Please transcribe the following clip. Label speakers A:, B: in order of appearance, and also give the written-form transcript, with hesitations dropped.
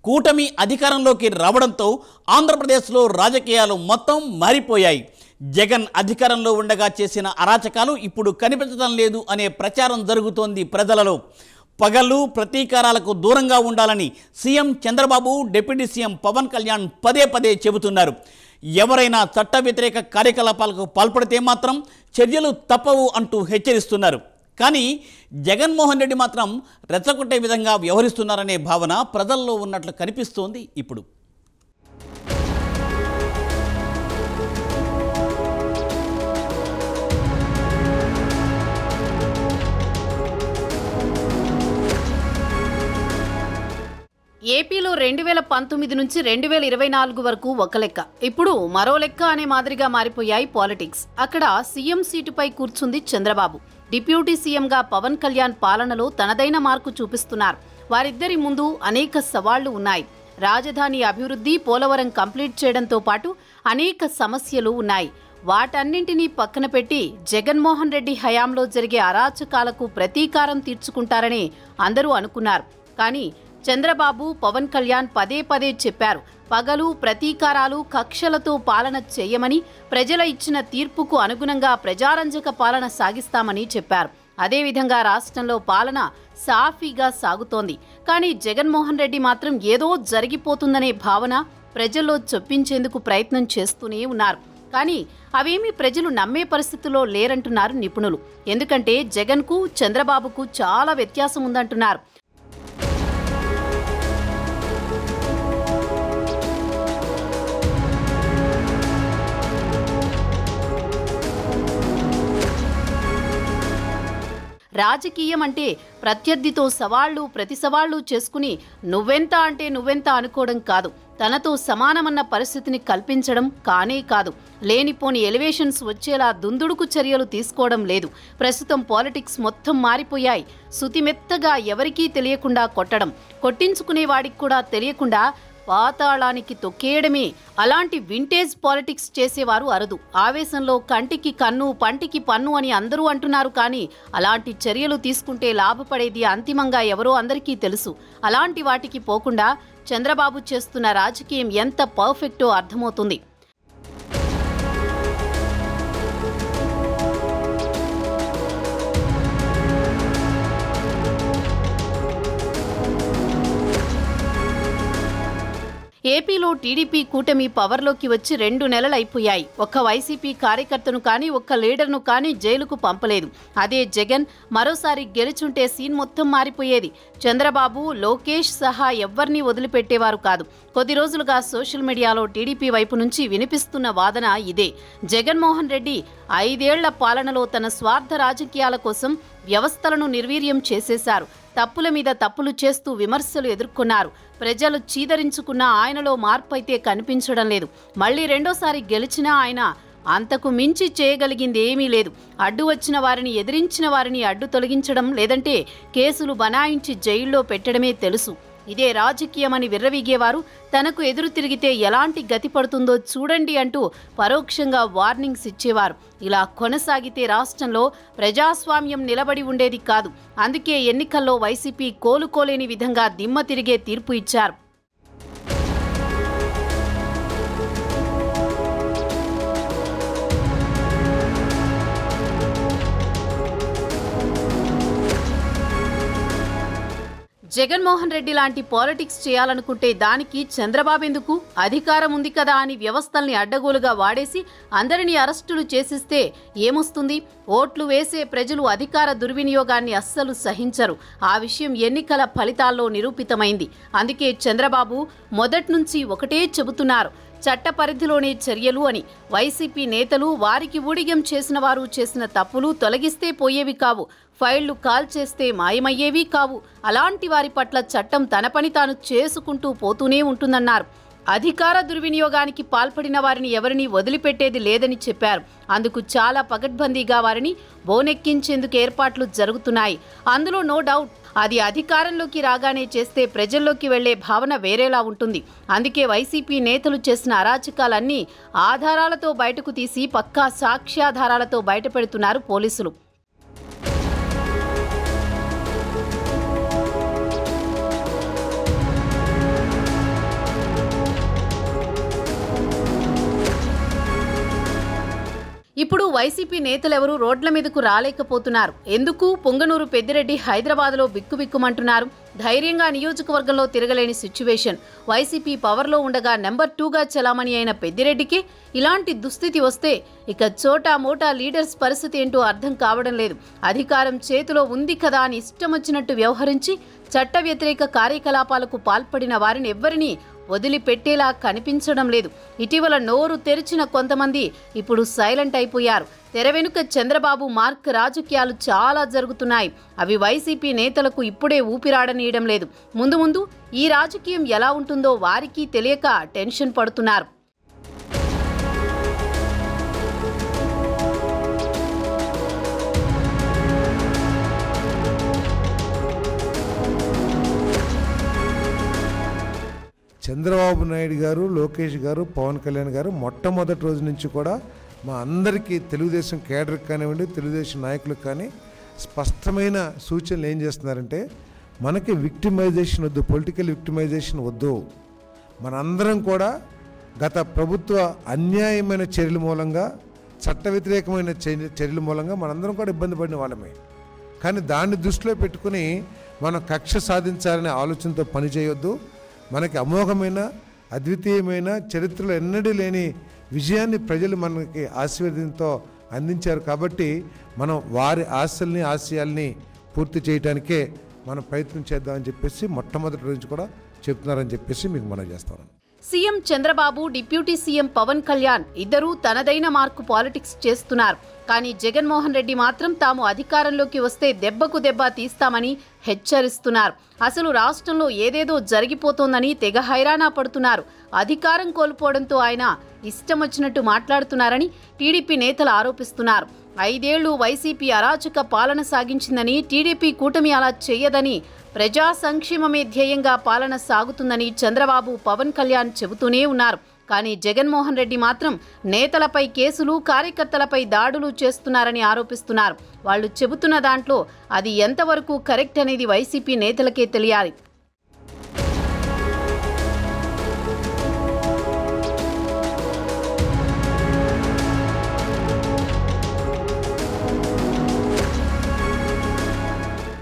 A: కూటమి అధికారంలోకి రావడంతో ఆంధ్రప్రదేశ్లో రాజకీయాలు మొత్తం మారిపోయాయి. జగన్ అధికారంలో ఉండగా చేసిన అరాచకాలు ఇప్పుడు కనిపించడం లేదు అనే ప్రచారం జరుగుతోంది ప్రజలలో. పగలు ప్రతీకారాలకు దూరంగా ఉండాలని CM Chandrababu, deputy CM Pawan Kalyan పదే పదే చెబుతున్నారు. ఎవరైనా చట్ట వ్యతిరేక కార్యకలాపాలకు పాల్పడితే మాత్రం చర్యలు తప్పవు అంటూ హెచ్చరిస్తున్నారు. కానీ జగన్మోహన్ రెడ్డి మాత్రం రెచ్చగొట్టే విధంగా వ్యవహరిస్తున్నారనే భావన ప్రజల్లో ఉన్నట్లు కనిపిస్తోంది ఇప్పుడు.
B: ఏపీలో 2019 నుంచి 2024 వరకు ఒక లెక్క, ఇప్పుడు మరో లెక్క అనే మాదిరిగా మారిపోయాయి పాలిటిక్స్. అక్కడ సీఎం సీటుపై కూర్చుంది చంద్రబాబు, డిప్యూటీ సీఎంగా పవన్ కళ్యాణ్ పాలనలో తనదైన మార్కు చూపిస్తున్నారు. వారిద్దరి ముందు అనేక సవాళ్లు ఉన్నాయి. రాజధాని అభివృద్ధి, పోలవరం కంప్లీట్ చేయడంతో పాటు అనేక సమస్యలు ఉన్నాయి. వాటన్నింటినీ పక్కన పెట్టి జగన్మోహన్ రెడ్డి హయాంలో జరిగే అరాచకాలకు ప్రతీకారం తీర్చుకుంటారని అందరూ అనుకున్నారు. కానీ చంద్రబాబు, పవన్ కళ్యాణ్ పదే పదే చెప్పారు, పగలు ప్రతీకారాలు కక్షలతో పాలన చేయమని, ప్రజల ఇచ్చిన తీర్పుకు అనుగుణంగా ప్రజారంజక పాలన సాగిస్తామని చెప్పారు. అదేవిధంగా రాష్ట్రంలో పాలన సాఫీగా సాగుతోంది. కానీ జగన్మోహన్ రెడ్డి మాత్రం ఏదో జరిగిపోతుందనే భావన ప్రజల్లో చొప్పించేందుకు ప్రయత్నం చేస్తూనే ఉన్నారు. కానీ అవేమీ ప్రజలు నమ్మే పరిస్థితిలో లేరంటున్నారు నిపుణులు. ఎందుకంటే జగన్కు, చంద్రబాబుకు చాలా వ్యత్యాసం ఉందంటున్నారు. రాజకీయం అంటే ప్రత్యర్థితో సవాళ్లు, ప్రతి సవాళ్లు చేసుకుని నువ్వెంత అంటే నువ్వెంత అనుకోవడం కాదు, తనతో సమానమన్న పరిస్థితిని కల్పించడం కానే కాదు. లేనిపోని ఎలివేషన్స్ వచ్చేలా దుందుడుకు చర్యలు తీసుకోవడం లేదు. ప్రస్తుతం పాలిటిక్స్ మొత్తం మారిపోయాయి. సుతిమెత్తగా ఎవరికీ తెలియకుండా కొట్టడం, కొట్టించుకునేవాడికి కూడా తెలియకుండా పాతాళానికి తొక్కేయడమే. అలాంటి వింటేజ్ పాలిటిక్స్ చేసేవారు అరుదు. ఆవేశంలో కంటికి కన్ను, పంటికి పన్ను అని అందరూ అంటున్నారు. కానీ అలాంటి చర్యలు తీసుకుంటే లాభపడేది అంతిమంగా ఎవరో అందరికీ తెలుసు. అలాంటి వాటికి పోకుండా చంద్రబాబు చేస్తున్న రాజకీయం ఎంత పర్ఫెక్టో అర్థమవుతుంది. ఏపీలో టీడీపీ కూటమి పవర్లోకి వచ్చి 2 నెలలైపోయాయి. ఒక్క వైసీపీ కార్యకర్తను కానీ, ఒక్క లీడర్ను కానీ జైలుకు పంపలేదు. అదే జగన్ మరోసారి గెలుచుంటే సీన్ మొత్తం మారిపోయేది. చంద్రబాబు, లోకేష్ సహా ఎవ్వరినీ వదిలిపెట్టేవారు కాదు. కొద్ది రోజులుగా సోషల్ మీడియాలో టీడీపీ వైపు నుంచి వినిపిస్తున్న వాదన ఇదే. జగన్మోహన్ రెడ్డి 5 ఏళ్ల పాలనలో తన స్వార్థ రాజకీయాల కోసం వ్యవస్థలను నిర్వీర్యం చేసేశారు. తప్పుల మీద తప్పులు చేస్తూ విమర్శలు ఎదుర్కొన్నారు. ప్రజలు చీదరించుకున్న ఆయనలో మార్పు అయితే కనిపించడం లేదు. మళ్లీ రెండోసారి గెలిచినా ఆయన అంతకు మించి చేయగలిగింది ఏమీ లేదు. అడ్డు వచ్చిన వారిని, ఎదిరించిన వారిని అడ్డు తొలగించడం, లేదంటే కేసులు బనాయించి జైల్లో పెట్టడమే తెలుసు. ఇదే రాజకీయమని విర్రవీగేవారు తనకు ఎదురు తిరిగితే ఎలాంటి గతి పడుతుందో చూడండి అంటూ పరోక్షంగా వార్నింగ్స్ ఇచ్చేవారు. ఇలా కొనసాగితే రాష్ట్రంలో ప్రజాస్వామ్యం నిలబడి ఉండేది కాదు. అందుకే ఎన్నికల్లో వైసీపీ కోలుకోలేని విధంగా దిమ్మ తిరిగే తీర్పు ఇచ్చారు. జగన్మోహన్ రెడ్డి లాంటి పాలిటిక్స్ చేయాలనుకుంటే దానికి చంద్రబాబు ఎందుకు, అధికారం ఉంది కదా అని వ్యవస్థల్ని అడ్డగోలుగా వాడేసి అందరినీ అరెస్టులు చేసిస్తే ఏమొస్తుంది? ఓట్లు వేసే ప్రజలు అధికార దుర్వినియోగాన్ని అస్సలు సహించరు. ఆ విషయం ఎన్నికల ఫలితాల్లో నిరూపితమైంది. అందుకే చంద్రబాబు మొదట్నుంచి ఒకటే చెబుతున్నారు, చట్ట పరిధిలోనే చర్యలు అని. వైసీపీ నేతలు, వారికి ఊడిగం చేసిన వారు చేసిన తప్పులు తొలగిస్తే పోయేవి కావు, ఫైళ్లు కాల్ చేస్తే మాయమయ్యేవి కావు. అలాంటి వారి పట్ల చట్టం తన పని తాను చేసుకుంటూ పోతూనే ఉంటుందన్నారు. అధికార దుర్వినియోగానికి పాల్పడిన వారిని ఎవరిని వదిలిపెట్టేది లేదని చెప్పారు. అందుకు చాలా పకడ్బందీగా వారిని బోనెక్కించేందుకు ఏర్పాట్లు జరుగుతున్నాయి. అందులో నో డౌట్ అది అధికారంలోకి రాగానే చేస్తే ప్రజల్లోకి వెళ్లే భావన వేరేలా ఉంటుంది. అందుకే వైసీపీ నేతలు చేసిన అరాచకాలన్నీ ఆధారాలతో బయటకు తీసి పక్కా సాక్ష్యాధారాలతో బయటపెడుతున్నారు పోలీసులు. ఇప్పుడు వైసీపీ నేతలెవరూ రోడ్ల మీదకు రాలేకపోతున్నారు. ఎందుకు? పొంగనూరు పెద్దిరెడ్డి హైదరాబాద్లో బిక్కుబిక్కుమంటున్నారు. ధైర్యంగా నియోజకవర్గంలో తిరగలేని సిచ్యువేషన్. వైసీపీ పవర్లో ఉండగా నెంబర్ 2గా చలామణి అయిన పెద్దిరెడ్డికి ఇలాంటి దుస్థితి వస్తే ఇక చోటా మోటా లీడర్స్ పరిస్థితి ఏంటో అర్థం కావడం లేదు. అధికారం చేతిలో ఉంది కదా అని ఇష్టం వచ్చినట్టు వ్యవహరించి చట్ట వ్యతిరేక కార్యకలాపాలకు పాల్పడిన వారిని ఎవ్వరినీ వదిలిపెట్టేలా కనిపించడం లేదు. ఇటీవల నోరు తెరిచిన కొంతమంది ఇప్పుడు సైలెంట్ అయిపోయారు. తెర వెనుక చంద్రబాబు మార్క్ రాజకీయాలు చాలా జరుగుతున్నాయి. అవి వైసీపీ నేతలకు ఇప్పుడే ఊపిరాడనీయడం లేదు. ముందు ముందు ఈ రాజకీయం ఎలా ఉంటుందో వారికి తెలియక టెన్షన్ పడుతున్నారు.
C: చంద్రబాబు నాయుడు గారు, లోకేష్ గారు, పవన్ కళ్యాణ్ గారు మొట్టమొదటి రోజు నుంచి కూడా మా అందరికీ తెలుగుదేశం కేడర్కి కానివ్వండి, తెలుగుదేశం నాయకులకు కానీ స్పష్టమైన సూచనలు ఏం చేస్తున్నారంటే, మనకి విక్టిమైజేషన్ వద్దు, పొలిటికల్ విక్టిమైజేషన్ వద్దు. మనందరం కూడా గత ప్రభుత్వ అన్యాయమైన చర్యల మూలంగా, చట్ట వ్యతిరేకమైన చర్యల మూలంగా మనందరం కూడా ఇబ్బంది పడిన వాళ్ళమే. కానీ దాన్ని దృష్టిలో పెట్టుకుని మనం కక్ష సాధించాలనే ఆలోచనతో పనిచేయొద్దు. మనకి అమోఘమైన, అద్వితీయమైన, చరిత్రలో ఎన్నడూ లేని విజయాన్ని ప్రజలు మనకి ఆశీర్వాదంతో అందించారు. కాబట్టి మనం వారి ఆశల్ని, ఆశయాల్ని పూర్తి చేయడానికే మనం ప్రయత్నం చేద్దామని చెప్పేసి మొట్టమొదటి నుంచి కూడా చెప్తున్నారని చెప్పేసి మీకు మనం చేస్తాను.
B: CM Chandrababu, deputy CM Pawan Kalyan ఇద్దరూ తనదైన మార్కు పాలిటిక్స్ చేస్తున్నారు. కానీ జగన్మోహన్ రెడ్డి మాత్రం తాము అధికారంలోకి వస్తే దెబ్బకు దెబ్బ తీస్తామని హెచ్చరిస్తున్నారు. అసలు రాష్ట్రంలో ఏదేదో జరిగిపోతోందని తెగ హైరానా పడుతున్నారు. అధికారం కోల్పోవడంతో ఆయన ఇష్టం వచ్చినట్టు మాట్లాడుతున్నారని టీడీపీ నేతలు ఆరోపిస్తున్నారు. 5 ఏళ్లు వైసీపీ అరాచక పాలన సాగించిందని, టీడీపీ కూటమి అలా చేయదని, ప్రజా సంక్షేమమే ధ్యేయంగా పాలన సాగుతుందని చంద్రబాబు, పవన్ కళ్యాణ్ చెబుతూనే ఉన్నారు. కానీ జగన్మోహన్ రెడ్డి మాత్రం నేతలపై కేసులు, కార్యకర్తలపై దాడులు చేస్తున్నారని ఆరోపిస్తున్నారు. వాళ్ళు చెబుతున్న దాంట్లో అది ఎంతవరకు కరెక్ట్ అనేది వైసీపీ నేతలకే తెలియాలి.